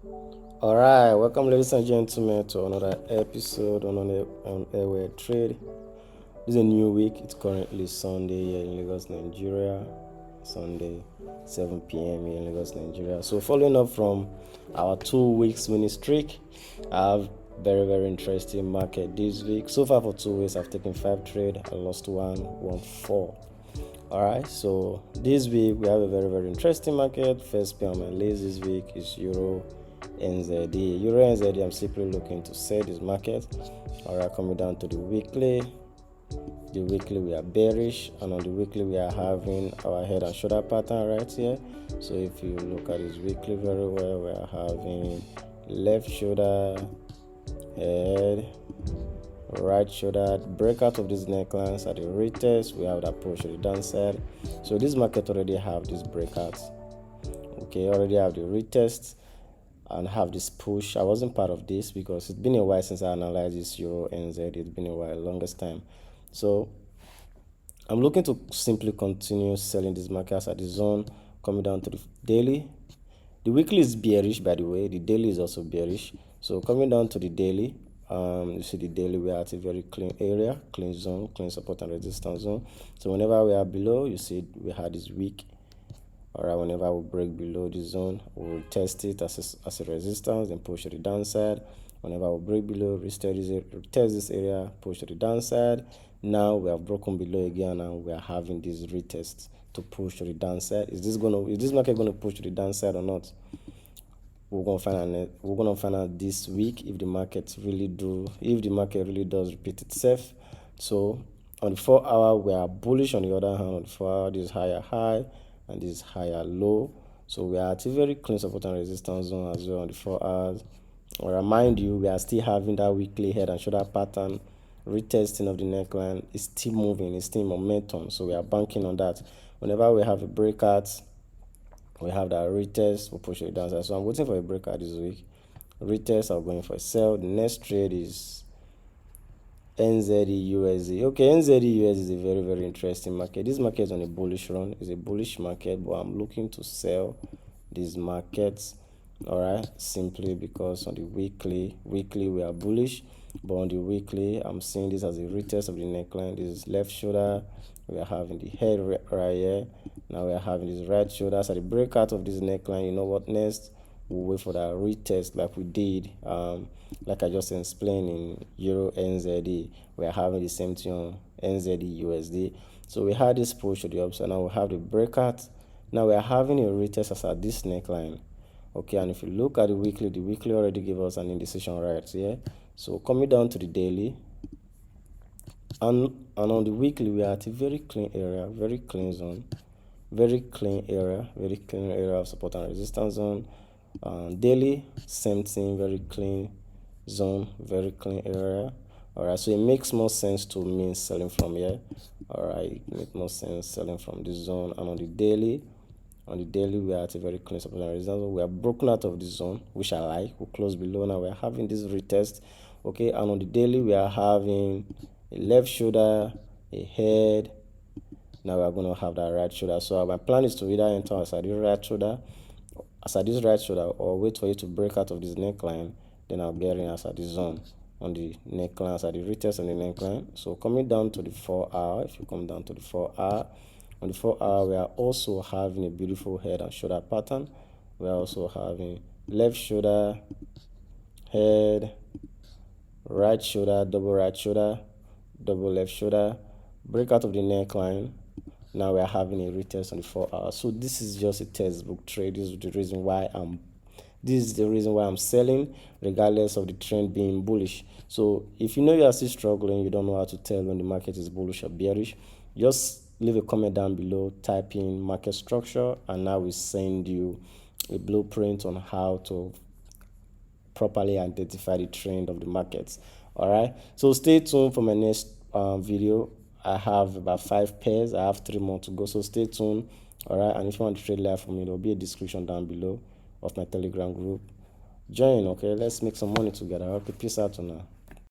All right, welcome, ladies and gentlemen, to another episode on Airway Trade. This is a new week. It's currently Sunday here in Lagos, Nigeria. Sunday, 7 p.m. here in Lagos, Nigeria. So, following up from our 2 weeks winning streak, I have very interesting market this week. So far for 2 weeks, I've taken 5 trades. I lost 1, won 4. All right, so this week we have a very interesting market. First pair on my list this week is EURNZD. EURNZD, I'm simply looking to sell this market. All right, coming down to the weekly. The weekly we are bearish, and on the weekly we are having our head and shoulder pattern right here. So if you look at this weekly very well, we are having left shoulder, head, right shoulder, breakout of these necklines at the retest. We have that push to the downside. So this market already have this breakout. Okay, already have the retest and have this push. I wasn't part of this because it's been a while since I analyzed this EURNZ. It's been a while, longest time. So I'm looking to simply continue selling this market at the zone, coming down to the daily. The weekly is bearish, by the way. The daily is also bearish. So coming down to the daily, you see the daily, we are at a very clean area, clean zone, clean support and resistance zone. So whenever we are below, you see we had this weak. All right, whenever we break below the zone, we'll test it as a resistance, then push to the downside. Whenever we break below, retest this area, push to the downside. Now we have broken below again, and we are having this retest to push to the downside. Is this market gonna push to the downside or not? We're gonna find out this week if the market really does repeat itself. So on the 4-hour, we are bullish. On the other hand, on the 4-hour, this is higher high and this is higher low. So we are at a very clean support and resistance zone as well on the 4 hours. I remind you, we are still having that weekly head and shoulder pattern. Retesting of the neckline is still moving, it's still momentum. So we are banking on that. Whenever we have a breakout, we have that retest, we'll push it downside. So I'm waiting for a breakout this week. Retest, I'm going for a sell. The next trade is NZDUSD. Okay, NZDUSD is a very interesting market. This market is on a bullish run. It's a bullish market, but I'm looking to sell these markets. All right, simply because on the weekly we are bullish, but on the weekly I'm seeing this as a retest of the neckline. This is left shoulder. We are having the head right here. Now we are having this right shoulder. So the breakout of this neckline, you know what next? We'll wait for that retest like we did, like I just explained in EURNZD. We are having the same thing on NZDUSD. So we had this push to the upside. Now we have the breakout. Now we are having a retest as at this neckline. Okay, and if you look at the weekly already gave us an indecision right here. So coming down to the daily, and on the weekly we are at a very clean area, very clean zone, very clean area of support and resistance zone. Daily, same thing, very clean zone, very clean area. All right, so it makes more sense to me selling from here. All right, it makes more sense selling from this zone. And on the daily, we are at a very clean support and resistance zone. We are broken out of this zone, which I like. We close below. Now we are having this retest. Okay, and on the daily we are having a left shoulder, a head. Now we are going to have that right shoulder. So my plan is to either enter outside this right shoulder, or wait for it to break out of this neckline. Then I'll get in outside this zone on the neckline, outside the retest on the neckline. So coming down to the 4-hour, if you come down to the 4-hour, on the 4-hour, we are also having a beautiful head and shoulder pattern. We are also having left shoulder, head, right shoulder, double left shoulder, breakout of the neckline. Now we are having a retest on the 4-hour. So this is just a textbook trade. This is the reason why I'm selling, regardless of the trend being bullish. So if you know you are still struggling, you don't know how to tell when the market is bullish or bearish, just leave a comment down below, type in market structure, and I will send you a blueprint on how to properly identify the trend of the markets. All right, so stay tuned for my next video. I have about 5 pairs. I have 3 more to go, so stay tuned. All right, and if you want to trade live for me, there will be a description down below of my Telegram group. Join. Okay, let's make some money together. Okay, peace out for now.